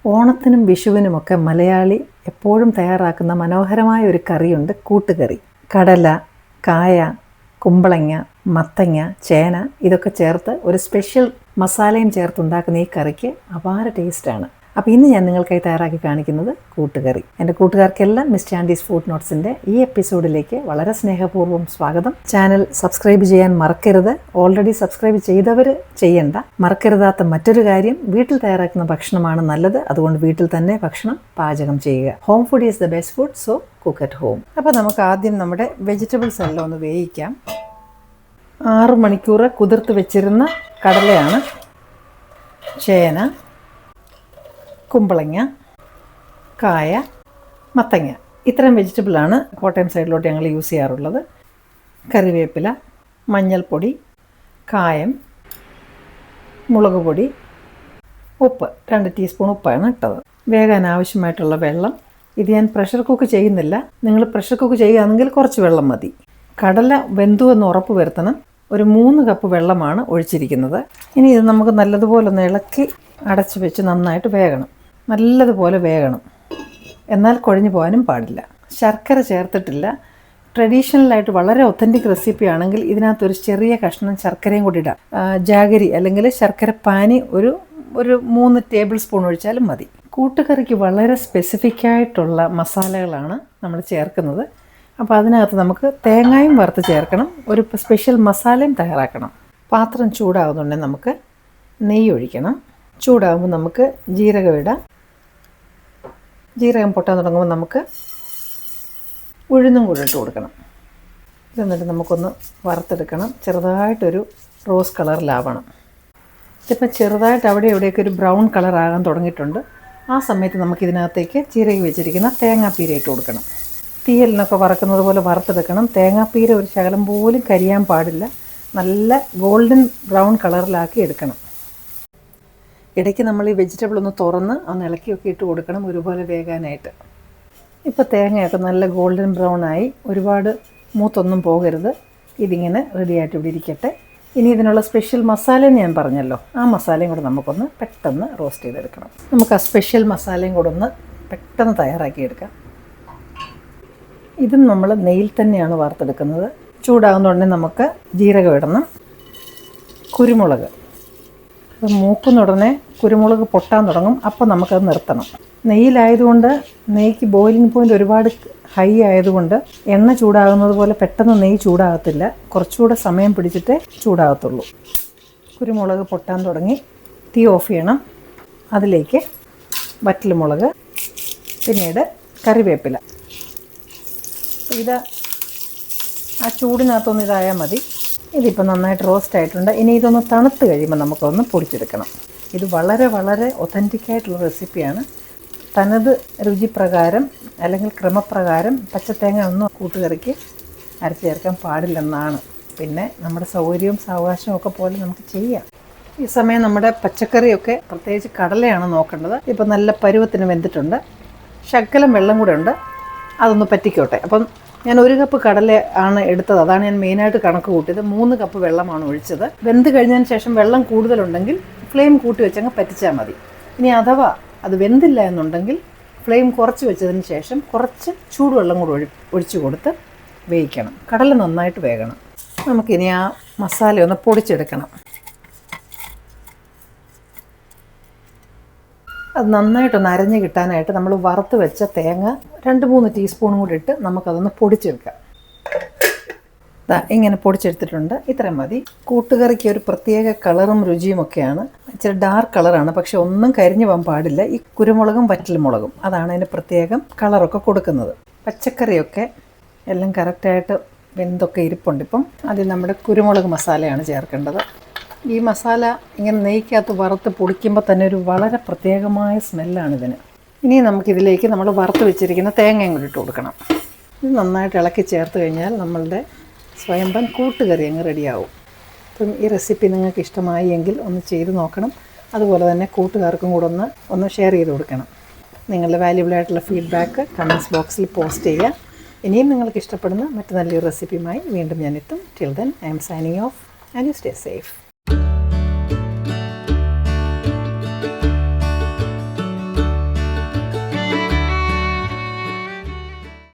ഓണത്തിനും വിഷുവിനുമൊക്കെ മലയാളി എപ്പോഴും തയ്യാറാക്കുന്ന മനോഹരമായ ഒരു കറിയുണ്ട്, കൂട്ടുകറി. കടല, കായ, കുമ്പളങ്ങ, മത്തങ്ങ, ചേന ഇതൊക്കെ ചേർത്ത് ഒരു സ്പെഷ്യൽ മസാലയും ചേർത്തുണ്ടാക്കുന്ന ഈ കറിക്ക് അപാര ടേസ്റ്റാണ്. അപ്പോൾ ഇന്ന് ഞാൻ നിങ്ങൾക്കായി തയ്യാറാക്കി കാണിക്കുന്നത് കൂട്ടുകറി. എൻ്റെ കൂട്ടുകാർക്കെല്ലാം മിസ് ആൻഡീസ് ഫുഡ് നോട്ട്സിൻ്റെ ഈ എപ്പിസോഡിലേക്ക് വളരെ സ്നേഹപൂർവ്വം സ്വാഗതം. ചാനൽ സബ്സ്ക്രൈബ് ചെയ്യാൻ മറക്കരുത്. ഓൾറെഡി സബ്സ്ക്രൈബ് ചെയ്തവർ ചെയ്യണ്ട. മറക്കരുതാത്ത മറ്റൊരു കാര്യം, വീട്ടിൽ തയ്യാറാക്കുന്ന ഭക്ഷണമാണ് നല്ലത്. അതുകൊണ്ട് വീട്ടിൽ തന്നെ ഭക്ഷണം പാചകം ചെയ്യുക. Home food is the best food, so cook at home. അപ്പോൾ നമുക്ക് ആദ്യം നമ്മുടെ വെജിറ്റബിൾസ് എല്ലാം ഒന്ന് വേവിക്കാം. 6 മണിക്കൂർ കുതിർത്ത് വെച്ചിരുന്ന കടലയാണ്, ചേന, കുമ്പളങ്ങ, കായ, മത്തങ്ങ, ഇത്രയും വെജിറ്റബിളാണ് കോട്ടയം സൈഡിലോട്ട് ഞങ്ങൾ യൂസ് ചെയ്യാറുള്ളത്. കറിവേപ്പില, മഞ്ഞൾപ്പൊടി, കായം, മുളക് പൊടി, ഉപ്പ്, 2 ടീസ്പൂൺ ഉപ്പാണ് ഇട്ടത്. വേകാൻ ആവശ്യമായിട്ടുള്ള വെള്ളം. ഇത് ഞാൻ പ്രഷർ കുക്ക് ചെയ്യുന്നില്ല. നിങ്ങൾ പ്രഷർ കുക്ക് ചെയ്യുകയാണെങ്കിൽ കുറച്ച് വെള്ളം മതി. കടല വെന്തു എന്ന് ഉറപ്പ് വരുത്തണം. ഒരു 3 കപ്പ് വെള്ളമാണ് ഒഴിച്ചിരിക്കുന്നത്. ഇനി ഇത് നമുക്ക് നല്ലതുപോലെ ഒന്ന് ഇളക്കി അടച്ചു വെച്ച് നന്നായിട്ട് വേകണം. നല്ലതുപോലെ വേകണം, എന്നാൽ കുഴഞ്ഞു പോകാനും പാടില്ല. ശർക്കര ചേർത്തിട്ടില്ല. ട്രഡീഷണലായിട്ട് വളരെ ഒത്തൻറ്റിക് റെസിപ്പി ആണെങ്കിൽ ഇതിനകത്തൊരു ചെറിയ കഷ്ണം ശർക്കരയും കൂടി ഇടാം. ജാഗരി അല്ലെങ്കിൽ ശർക്കര പാനി ഒരു 3 ടേബിൾ സ്പൂൺ ഒഴിച്ചാലും മതി. കൂട്ടുകറിക്ക് വളരെ സ്പെസിഫിക് ആയിട്ടുള്ള മസാലകളാണ് നമ്മൾ ചേർക്കുന്നത്. അപ്പോൾ അതിനകത്ത് നമുക്ക് തേങ്ങയും വറുത്ത് ചേർക്കണം. ഒരു സ്പെഷ്യൽ മസാലയും തയ്യാറാക്കണം. പാത്രം ചൂടാകുന്നുണ്ടെങ്കിൽ നമുക്ക് നെയ്യ് ഒഴിക്കണം. ചൂടാകുമ്പോൾ നമുക്ക് ജീരകം ഇടാം. ജീരകം പൊട്ടാൻ തുടങ്ങുമ്പോൾ നമുക്ക് ഉഴുന്നും കൂടി ഇട്ട് കൊടുക്കണം. എന്നിട്ട് നമുക്കൊന്ന് വറുത്തെടുക്കണം. ചെറുതായിട്ടൊരു റോസ് കളറിലാവണം. ഇതിപ്പോൾ ചെറുതായിട്ട് അവിടെ ഇവിടെയൊക്കെ ഒരു ബ്രൗൺ കളറാകാൻ തുടങ്ങിയിട്ടുണ്ട്. ആ സമയത്ത് നമുക്കിതിനകത്തേക്ക് ചിരകി വെച്ചിരിക്കുന്ന തേങ്ങാപ്പീര ഇട്ട് കൊടുക്കണം. തീയലിനൊക്കെ വറക്കുന്നത് പോലെ വറുത്തെടുക്കണം. തേങ്ങാപ്പീര ഒരു ശകലം പോലും കരിയാൻ പാടില്ല. നല്ല ഗോൾഡൻ ബ്രൗൺ കളറിലാക്കി എടുക്കണം. ഇടയ്ക്ക് നമ്മൾ ഈ വെജിറ്റബിൾ ഒന്ന് തുറന്ന് ഒന്ന് ഇളക്കിയൊക്കെ ഇട്ട് കൊടുക്കണം, ഒരുപോലെ വേകാനായിട്ട്. ഇപ്പോൾ തേങ്ങയൊക്കെ നല്ല ഗോൾഡൻ ബ്രൗൺ ആയി. ഒരുപാട് മൂത്തൊന്നും പോകരുത്. ഇതിങ്ങനെ റെഡിയായിട്ട് ഇവിടെ ഇരിക്കട്ടെ. ഇനി ഇതിനുള്ള സ്പെഷ്യൽ മസാലയും ഞാൻ പറഞ്ഞല്ലോ, ആ മസാലയും കൂടെ നമുക്കൊന്ന് പെട്ടെന്ന് റോസ്റ്റ് ചെയ്തെടുക്കണം. നമുക്ക് ആ സ്പെഷ്യൽ മസാലയും കൂടെ ഒന്ന് പെട്ടെന്ന് തയ്യാറാക്കിയെടുക്കാം. ഇതും നമ്മൾ നെയ്യിൽ തന്നെയാണ് വറുത്തെടുക്കുന്നത്. ചൂടാകുന്നതുകൊണ്ട് നമുക്ക് ജീരകം ഇടണം, കുരുമുളക്. അത് മൂക്കുന്നുടനെ കുരുമുളക് പൊട്ടാൻ തുടങ്ങും. അപ്പോൾ നമുക്കത് നിർത്തണം. നെയ്യിലായതുകൊണ്ട് നെയ്ക്ക് ബോയിലിംഗ് പോയിൻ്റ് ഒരുപാട് ഹൈ ആയതുകൊണ്ട് എണ്ണ ചൂടാകുന്നത് പോലെ പെട്ടെന്ന് നെയ്യ് ചൂടാകത്തില്ല. കുറച്ചുകൂടെ സമയം പിടിച്ചിട്ടേ ചൂടാകത്തുള്ളൂ. കുരുമുളക് പൊട്ടാൻ തുടങ്ങി. തീ ഓഫ് ചെയ്യണം. അതിലേക്ക് വറ്റൽമുളക്, പിന്നീട് കറിവേപ്പില. ഇത് ആ ചൂടിനകത്തൊന്ന് ഇതായാൽ മതി. ഇതിപ്പോൾ നന്നായിട്ട് റോസ്റ്റ് ആയിട്ടുണ്ട്. ഇനി ഇതൊന്ന് തണുത്ത് കഴിയുമ്പോൾ നമുക്കൊന്ന് പൊടിച്ചെടുക്കണം. ഇത് വളരെ വളരെ ഒത്തൻറ്റിക്കായിട്ടുള്ള റെസിപ്പിയാണ്. തനത് രുചിപ്രകാരം അല്ലെങ്കിൽ ക്രമപ്രകാരം പച്ചത്തേങ്ങ ഒന്നും കൂട്ടുകറിക്ക് അരച്ച് ചേർക്കാൻ പാടില്ലെന്നാണ്. പിന്നെ നമ്മുടെ സൗകര്യവും സാവകാശവും ഒക്കെ പോലെ നമുക്ക് ചെയ്യാം. ഈ സമയം നമ്മുടെ പച്ചക്കറിയൊക്കെ, പ്രത്യേകിച്ച് കടലയാണ് നോക്കേണ്ടത്. ഇപ്പോൾ നല്ല പരുവത്തിന് വെന്തിട്ടുണ്ട്. ശകലം വെള്ളം കൂടെ ഉണ്ട്. അതൊന്ന് പറ്റിക്കോട്ടെ. അപ്പം ഞാൻ 1 കപ്പ് കടല ആണ് എടുത്തത്. അതാണ് ഞാൻ മെയിനായിട്ട് കണക്ക് കൂട്ടിയത്. 3 കപ്പ് വെള്ളമാണ് ഒഴിച്ചത്. വെന്ത് കഴിഞ്ഞതിന് ശേഷം വെള്ളം കൂടുതലുണ്ടെങ്കിൽ ഫ്ലെയിം കൂട്ടി വെച്ചങ്ങ് പറ്റിച്ചാൽ മതി. ഇനി അഥവാ അത് വെന്തില്ല എന്നുണ്ടെങ്കിൽ ഫ്ലെയിം കുറച്ച് വെച്ചതിന് ശേഷം കുറച്ച് ചൂടുവെള്ളം കൂടി ഒഴിച്ചു കൊടുത്ത് വേവിക്കണം. കടല നന്നായിട്ട് വേകണം. നമുക്കിനി ആ മസാല ഒന്ന് പൊടിച്ചെടുക്കണം. അത് നന്നായിട്ടൊന്ന് അരഞ്ഞ് കിട്ടാനായിട്ട് നമ്മൾ വറുത്ത് വെച്ച തേങ്ങ 2-3 ടീസ്പൂണും കൂടി ഇട്ട് നമുക്കതൊന്ന് പൊടിച്ചെടുക്കാം. ഇങ്ങനെ പൊടിച്ചെടുത്തിട്ടുണ്ട്. ഇത്രയും മതി. കൂട്ടുകറിക്ക് ഒരു പ്രത്യേക കളറും രുചിയുമൊക്കെയാണ്. ഇച്ചിരി ഡാർക്ക് കളറാണ്, പക്ഷെ ഒന്നും കരിഞ്ഞു പോകാൻ പാടില്ല. ഈ കുരുമുളകും വറ്റൽമുളകും അതാണ് അതിന് പ്രത്യേകം കളറൊക്കെ കൊടുക്കുന്നത്. പച്ചക്കറിയൊക്കെ എല്ലാം കറക്റ്റായിട്ട് വെന്തൊക്കെ ഇരിപ്പുണ്ട്. ഇപ്പം അതിൽ നമ്മുടെ കുരുമുളക് മസാലയാണ് ചേർക്കേണ്ടത്. ഈ മസാല ഇങ്ങനെ നെയ്ക്കകത്ത് വറുത്ത് പൊടിക്കുമ്പോൾ തന്നെ ഒരു വളരെ പ്രത്യേകമായ സ്മെല്ലാണിതിന്. ഇനി നമുക്കിതിലേക്ക് നമ്മൾ വറുത്ത് വെച്ചിരിക്കുന്ന തേങ്ങയും കൂടി ഇട്ട് കൊടുക്കണം. ഇത് നന്നായിട്ട് ഇളക്കി ചേർത്ത് കഴിഞ്ഞാൽ നമ്മളുടെ സ്വയംഭൻ കൂട്ടുകറി അങ്ങ് റെഡിയാവും. അപ്പം ഈ റെസിപ്പി നിങ്ങൾക്ക് ഇഷ്ടമായി എങ്കിൽ ഒന്ന് ചെയ്ത് നോക്കണം. അതുപോലെ തന്നെ കൂട്ടുകാർക്കും കൂടെ ഒന്ന് ഷെയർ ചെയ്ത് കൊടുക്കണം. നിങ്ങളുടെ വാല്യുബിളായിട്ടുള്ള ഫീഡ്ബാക്ക് കമൻറ്റ്സ് ബോക്സിൽ പോസ്റ്റ് ചെയ്യുക. ഇനിയും നിങ്ങൾക്ക് ഇഷ്ടപ്പെടുന്ന മറ്റു നല്ലൊരു റെസിപ്പിയുമായി വീണ്ടും ഞാൻ എത്തും. Till then I M signing off and you stay safe.